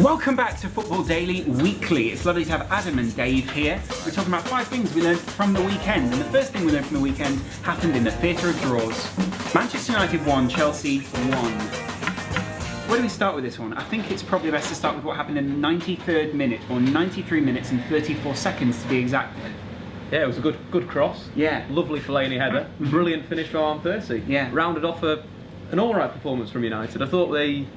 Welcome back to Football Daily Weekly. It's lovely to have Adam and Dave here. We're talking about 5 things we learned from the weekend. And the first thing we learned from the weekend happened in the theatre of draws. Manchester United won, Chelsea won. Where do we start with this one? I think it's probably best to start with what happened in the 93rd minute, or 93 minutes and 34 seconds to be exact. Yeah, it was a good cross. Yeah. Lovely Fellaini header. Brilliant finish from Van Persie. Yeah. Rounded off an alright performance from United. I thought they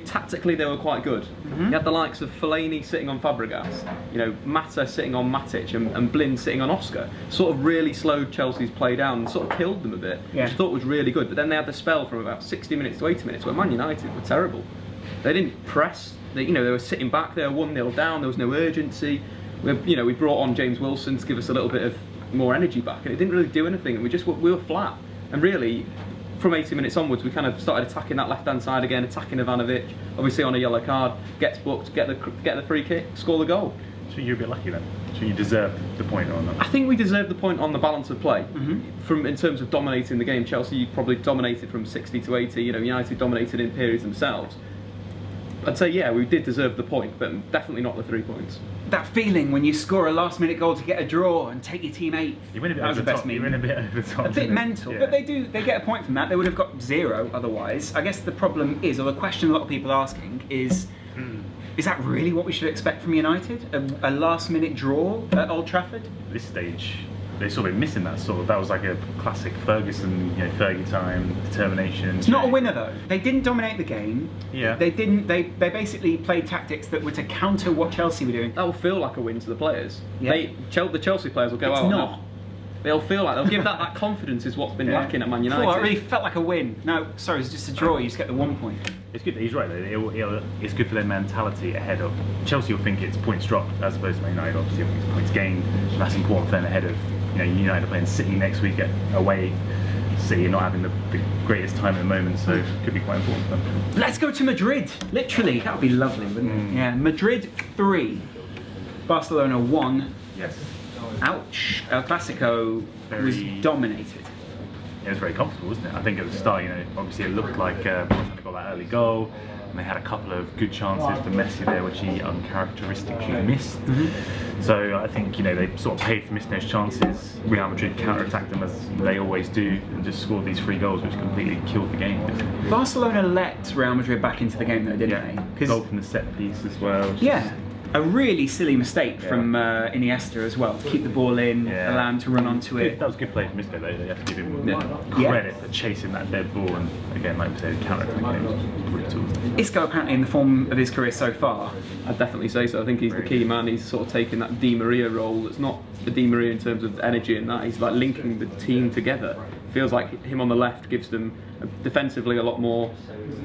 tactically they were quite good. You had the likes of Fellaini sitting on Fabregas, you know, Mata sitting on Matic and Blind sitting on Oscar. Sort of really slowed Chelsea's play down and sort of killed them a bit, which I thought was really good. But then they had the spell from about 60 minutes to 80 minutes where Man United were terrible. They didn't press. They were sitting back. They were 1-0 down. There was no urgency. We brought on James Wilson to give us a little bit of more energy back, and it didn't really do anything. And we were flat. And really, from 80 minutes onwards, we kind of started attacking that left-hand side again, attacking Ivanovic. Obviously on a yellow card, gets booked, get the free kick, score the goal. So you're a bit lucky then. So you deserve the point on that. I think we deserved the point on the balance of play. In terms of dominating the game, Chelsea probably dominated from 60 to 80. United dominated in periods themselves. I'd say, yeah, we did deserve the point, but definitely not the 3 points. That feeling when you score a last-minute goal to get a draw and take your team 8th. You win a bit over the top. You win a bit over the top. A bit mental, but they get a point from that. They would have got 0 otherwise. I guess the problem is, or the question a lot of people are asking is that really what we should expect from United? A last-minute draw at Old Trafford? At this stage, they've sort of been missing that sort of. That was like a classic Ferguson, Fergie time, determination. It's not a winner though. They didn't dominate the game. Yeah. They didn't. They basically played tactics that were to counter what Chelsea were doing. That will feel like a win to the players. Yeah. The Chelsea players will go out. It's not. They'll feel like they'll give that confidence is what's been lacking at Man United. Oh, it really felt like a win. No, sorry, it's just a draw. You just get the 1 point. It's good. He's right though. It's good for their mentality ahead of Chelsea. Will think it's points dropped as opposed to Man United. Obviously, it's points gained. That's important for them ahead of United playing City next week away. City not having the greatest time at the moment, so it could be quite important for them. Let's go to Madrid. Literally, that would be lovely, wouldn't it? Yeah. Madrid 3, Barcelona 1. Yes. Ouch. El Clásico was dominated. It was very comfortable, wasn't it? I think at the start, obviously it looked like Barcelona got that early goal, and they had a couple of good chances for Messi there, which he uncharacteristically missed. So I think they sort of paid for missing those chances. Real Madrid counter-attacked them as they always do, and just scored these 3 goals, which completely killed the game. Barcelona let Real Madrid back into the game, though, didn't they? Goal from the set piece as well. Yeah. A really silly mistake from Iniesta as well, to keep the ball in, allow him to run onto it. That was a good play from Isco though, you have to give him credit for chasing that dead ball, and again, like we said, counter-attacking game was brutal. Isco apparently in the form of his career so far. I'd definitely say so. I think he's the key man. He's sort of taking that Di Maria role. It's not the Di Maria in terms of energy and that. He's like linking the team together. Feels like him on the left gives them defensively a lot more.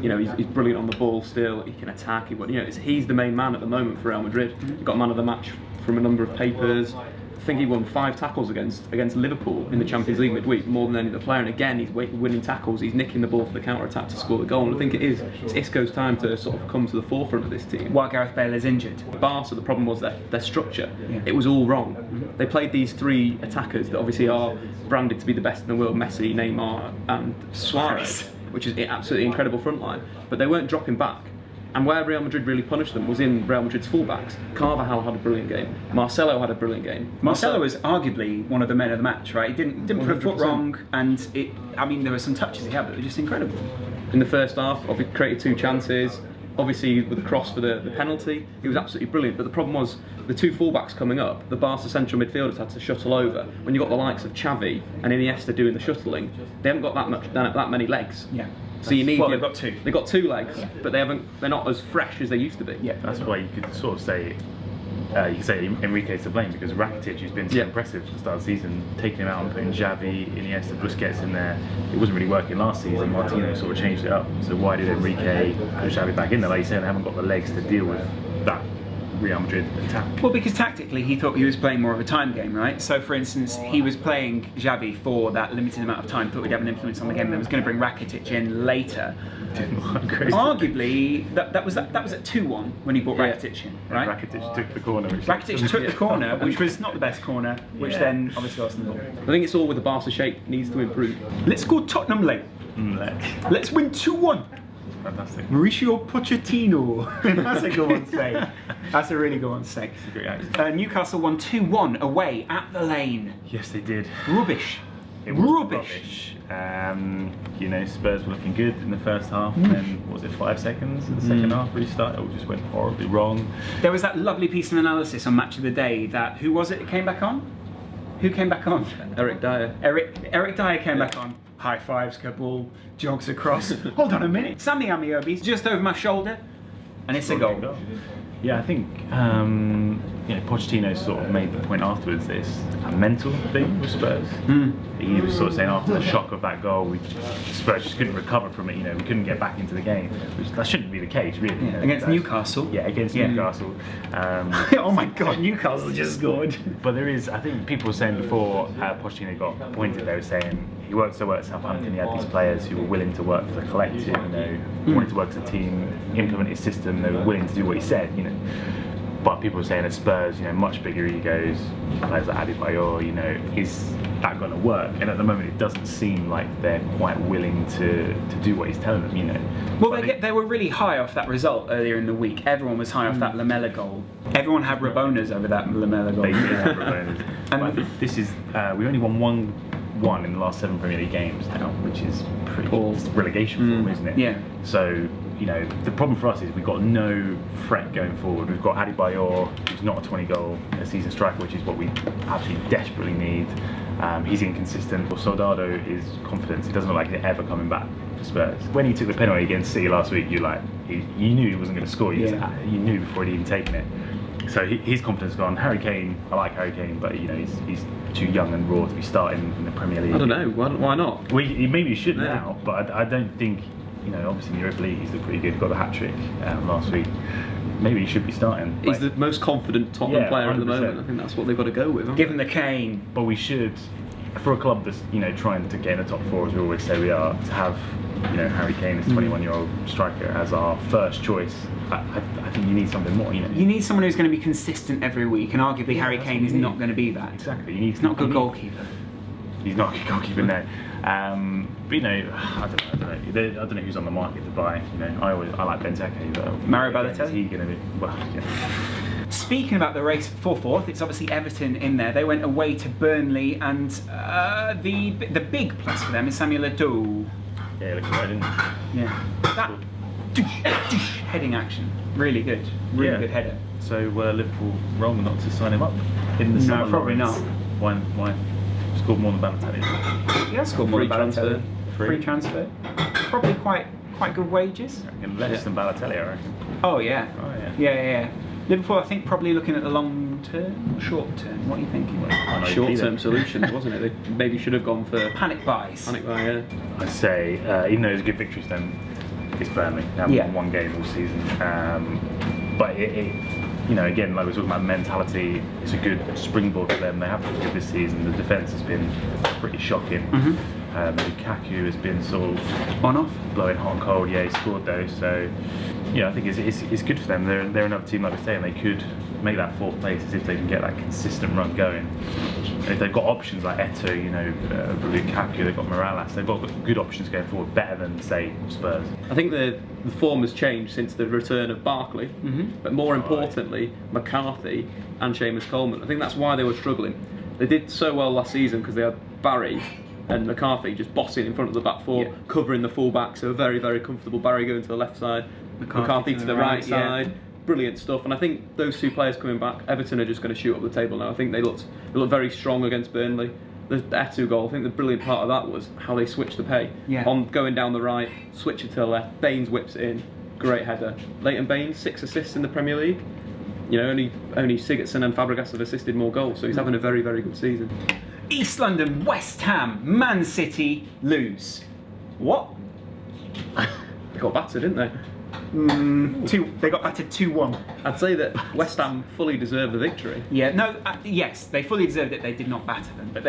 He's brilliant on the ball still. He can attack. He's the main man at the moment for Real Madrid. He got man of the match from a number of papers. I think he won 5 tackles against Liverpool in the Champions League midweek, more than any other player. And again, he's winning tackles. He's nicking the ball for the counter-attack to score the goal. And I think it's Isco's time to sort of come to the forefront of this team. While Gareth Bale is injured. Barca, the problem was their structure. It was all wrong. They played these 3 attackers that obviously are branded to be the best in the world: Messi, Neymar, and Suarez, which is an absolutely incredible front line. But they weren't dropping back. And where Real Madrid really punished them was in Real Madrid's fullbacks. Carvajal had a brilliant game. Marcelo had a brilliant game. Marcelo was arguably one of the men of the match, right? He didn't put a foot wrong, and there were some touches he had that were just incredible. In the first half, he created 2 chances. Obviously, with the cross for the penalty, he was absolutely brilliant. But the problem was the 2 fullbacks coming up. The Barca central midfielders had to shuttle over. When you got the likes of Xavi and Iniesta doing the shuttling, they haven't got that many legs. Yeah. So you need. Well, they've got 2. They've got 2 legs, but they're not as fresh as they used to be. Yeah. That's why you could sort of say. You could say Enrique's to blame, because Rakitic, who's been so impressive at the start of the season, taking him out and putting Xavi, Iniesta, Busquets in there, it wasn't really working last season. Martino sort of changed it up. So why did Enrique put Xavi back in there? Like you said, they haven't got the legs to deal with that Real Madrid attack. Well, because tactically he thought he was playing more of a time game, right? So for instance, he was playing Xavi for that limited amount of time, thought he'd have an influence on the game, then was going to bring Rakitic in later. Arguably, that was at 2-1 when he brought Rakitic in, right? Rakitic took the corner. Rakitic took the corner, which was not the best corner, which then obviously lost the ball. I think it's all with the Barca shape, needs to improve. Let's go Tottenham late. Let's win 2-1. fantastic. Mauricio Pochettino. That's a good one to say. That's a really good one to say. It's a great accent. Newcastle won 2-1 away at the Lane. Yes, they did. Rubbish. It was rubbish. You know, Spurs were looking good in the first half, and then what was it, 5 seconds in the second half restart? It all just went horribly wrong. There was that lovely piece of analysis on Match of the Day that, who was it that came back on? Who came back on? Eric Dyer. Eric Dyer came back on. High fives, Kabul, jogs across. Hold on a minute. Sammy Amiobi's just over my shoulder, and it's a goal. Yeah, I think you know, Pochettino sort of made the point afterwards that it's a mental thing with Spurs. He was sort of saying after the shock of that goal, Spurs just couldn't recover from it. You know, we couldn't get back into the game, which that shouldn't be the case, really. You know, Against Newcastle. Yeah, against Newcastle. Oh my God, Newcastle just scored. But there is, I think people were saying before Pochettino got appointed, they were saying he worked so well at Southampton, he had these players who were willing to work for the collective, you know, wanted to work as a team, implement his system, they were willing to do what he said, you know. But people were saying at Spurs, you know, much bigger egos, players like Adebayor, you know, is that going to work? And at the moment, it doesn't seem like they're quite willing to do what he's telling them, you know. Well, they were really high off that result earlier in the week. Everyone was high off that Lamella goal. Everyone had Rabonas over that Lamella goal. They did have Rabonas. But this is, we only won 1-1 in the last 7 Premier League games now, which is pretty relegation form, isn't it? Yeah. So, you know, the problem for us is we've got no threat going forward. We've got Adebayor, who's not a 20-goal a season striker, which is what we absolutely desperately need. He's inconsistent. Soldado is confident. He doesn't look like he's ever coming back to Spurs. When he took the penalty against City last week, you knew he wasn't going to score. You knew before he'd even taken it. So his confidence gone. Harry Kane, I like Harry Kane, but you know he's too young and raw to be starting in the Premier League. I don't know. Why not? Well, maybe he should now, but I don't think. You know, obviously in the Europa League he's looked pretty good. Got the hat trick last week. Maybe he should be starting. He's the most confident Tottenham player at the moment. I think that's what they've got to go with. Give him the cane. But we should, for a club that's trying to get in the top 4, as we always say we are, to have Harry Kane, this 21-year-old striker, as our first choice. I think you need something more. You need someone who's going to be consistent every week, and arguably Harry Kane is not going to be that. Exactly. He's not a good goalkeeper. He's not a good goalkeeper now. But you know, I don't know who's on the market to buy. You know, I like Benteke, but Mario Balotelli. Is he going to be? Well, yeah. Speaking about the race for 4th, it's obviously Everton in there. They went away to Burnley, and the big plus for them is Samuel Eto'o. Yeah, looks right, didn't he? Yeah. That heading action, really good, really good header. So Liverpool wrong not to sign him up in the summer? No, probably not. Why? Scored more than Balotelli. He has scored more than Balotelli. Free transfer. Probably quite good wages. Less than Balotelli, I reckon. Oh yeah. Oh yeah. Yeah. Liverpool, I think, probably looking at the long term, short term. What are you thinking? Short-term solutions, wasn't it? They maybe should have gone for panic buys. Yeah. I'd say, even though it's a good victory for them, it's Burnley. They haven't won one game all season. But it, again, like we're talking about mentality, it's a good springboard for them. They have looked good this season. The defence has been pretty shocking. Lukaku has been sort of on-off, blowing hot and cold. Yeah, he scored though. So, I think it's good for them. They're another team, like we're saying, they could make that 4th place if they can get that consistent run going. And if they've got options like Eto'o, Lukaku, they've got Morales, they've got good options going forward, better than, say, Spurs. I think the form has changed since the return of Barkley, but more importantly, McCarthy and Seamus Coleman. I think that's why they were struggling. They did so well last season because they had Barry and McCarthy just bossing in front of the back 4, covering the full back, so very, very comfortable. Barry going to the left side, McCarthy to the right side. Brilliant stuff, and I think those 2 players coming back, Everton are just going to shoot up the table now. I think they looked very strong against Burnley. The Eto'o goal, I think the brilliant part of that was how they switched the play. On going down the right, switch it to the left, Baines whips it in, great header. Leighton Baines, 6 assists in the Premier League. Only Sigurdsson and Fabregas have assisted more goals, so he's having a very, very good season. East London, West Ham, Man City lose. What? They got battered, didn't they? They got battered 2-1. I'd say that West Ham fully deserved the victory. Yeah, no, yes, they fully deserved it. They did not batter them, but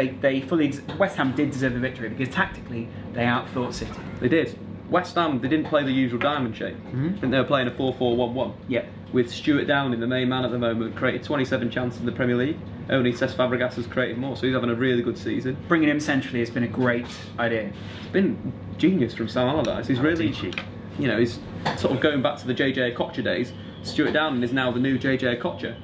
West Ham did deserve the victory because tactically they outthought City. They did. West Ham, they didn't play the usual diamond shape. I think they were playing a 4-4-1-1. Yeah. With Stuart Downing, the main man at the moment, created 27 chances in the Premier League. Only Cesc Fabregas has created more, so he's having a really good season. Bringing him centrally has been a great idea. It's been genius from Sam Allardyce. He's really you know, he's sort of going back to the JJ Okocha days. Stuart Downing is now the new JJ Okocha.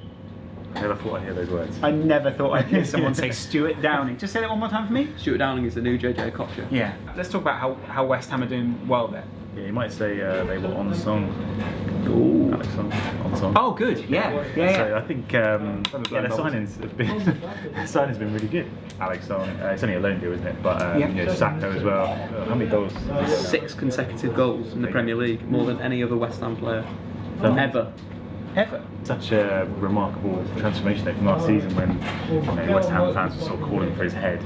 I never thought I'd hear those words. I never thought I'd hear someone say Stuart Downing. Just say that one more time for me. Stuart Downing is the new JJ Okocha. Yeah. Let's talk about how West Ham are doing well there. Yeah, you might say they were on song. Ooh. Alex on song. Oh, good. Yeah. So I think their signing's been really good. Alex on, it's only a loan deal, isn't it? But you know, Sacco as well. How many goals? 6 consecutive goals in the Premier League, more than any other West Ham player ever. Ever. Such a remarkable transformation though from last season when West Ham fans were sort of calling for his head,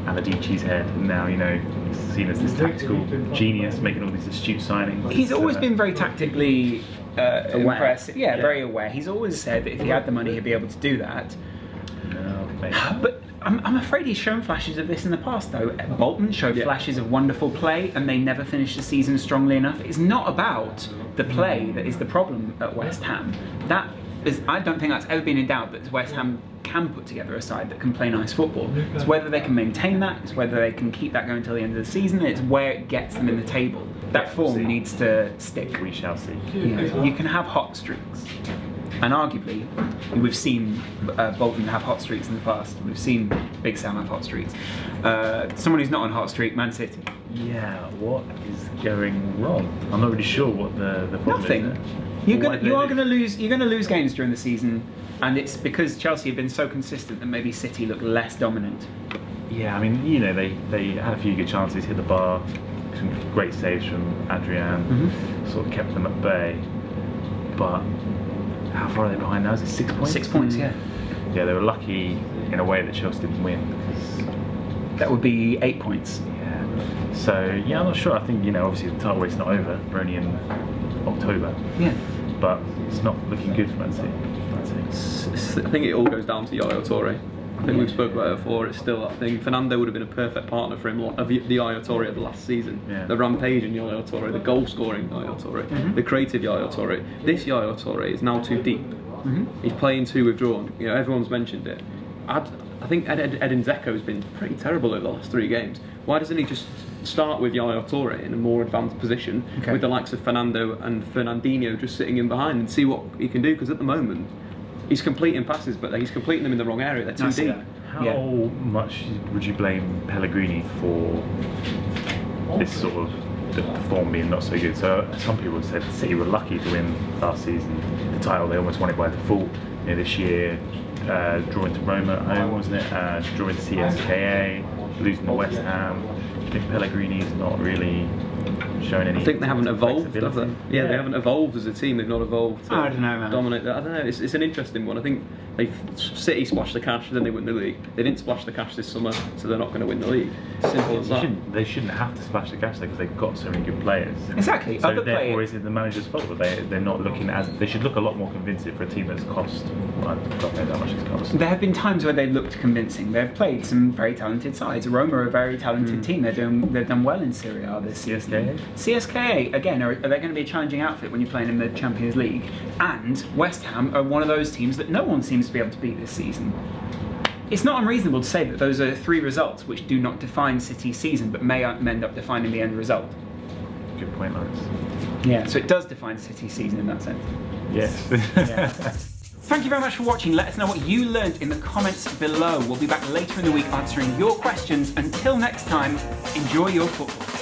Amadici's head, and now he's seen as this tactical genius making all these astute signings. He's always been very tactically impressive. Yeah, very aware. He's always said that if he had the money, he'd be able to do that. No, maybe. But I'm afraid he's shown flashes of this in the past, though. Bolton showed flashes of wonderful play, and they never finished the season strongly enough. It's not about the play that is the problem at West Ham. I don't think that's ever been in doubt that West Ham can put together a side that can play nice football. It's whether they can maintain that, it's whether they can keep that going until the end of the season, it's where it gets them in the table. That form needs to stick. We shall see. You can have hot streaks. And arguably, we've seen Bolton have hot streaks in the past. We've seen Big Sam have hot streaks. Someone who's not on hot streak, Man City. Yeah, what is going wrong? I'm not really sure what the problem Nothing. is there. You're going to lose games during the season, and it's because Chelsea have been so consistent that maybe City look less dominant. Yeah, I mean, they had a few good chances, hit the bar, some great saves from Adrian, sort of kept them at bay. But how far are they behind now? Is it 6 points? 6 points, yeah. Yeah, they were lucky in a way that Chelsea didn't win. Because that would be 8 points. Yeah. So yeah, I'm not sure. I think obviously the title race is not over. We're only in October. Yeah. But it's not looking good for Man City. I think it all goes down to Yaya Toure. I think we've spoken about it before. It's still, I think Fernando would have been a perfect partner for him of the Yaya Toure of the last season. Yeah. The rampaging Yaya Toure, the goal-scoring Yaya Toure, the creative Yaya Toure. This Yaya Toure is now too deep. He's playing too withdrawn. Everyone's mentioned it. I think Edin Dzeko has been pretty terrible over the last 3 games. Why doesn't he just start with Yaya Toure in a more advanced position with the likes of Fernando and Fernandinho just sitting in behind and see what he can do? Because at the moment, he's completing passes, but he's completing them in the wrong area. They're too deep. How much would you blame Pellegrini for this sort of the form being not so good? So some people said City were lucky to win last season the title. They almost won it by default. This year, drawing to Roma at home, wasn't it? Drawing to CSKA, losing to West Ham. I think Pellegrini's not really shown any. I think they haven't evolved, have they? Yeah, they haven't evolved as a team. They've not evolved. I don't know, man. Dominate. I don't know. It's an interesting one. I think City splashed the cash, then they win the league. They didn't splash the cash this summer, so they're not going to win the league. Simple as that. They shouldn't have to splash the cash though, because they've got so many good players. Exactly. So therefore, is it the manager's fault that they're not looking as? They should look a lot more convincing for a team that's cost. I don't know how much it's cost. There have been times where they've looked convincing. They've played some very talented sides. Roma are a very talented team. They've done well in Serie A this season. CSKA again, are they going to be a challenging outfit when you're playing in the Champions League? And West Ham are one of those teams that no one seems to be able to beat this season. It's not unreasonable to say that those are 3 results which do not define City's season, but may end up defining the end result. Good point, Laurence. Yeah, so it does define City's season in that sense. Yes. Yeah. Thank you very much for watching. Let us know what you learned in the comments below. We'll be back later in the week answering your questions. Until next time, enjoy your football.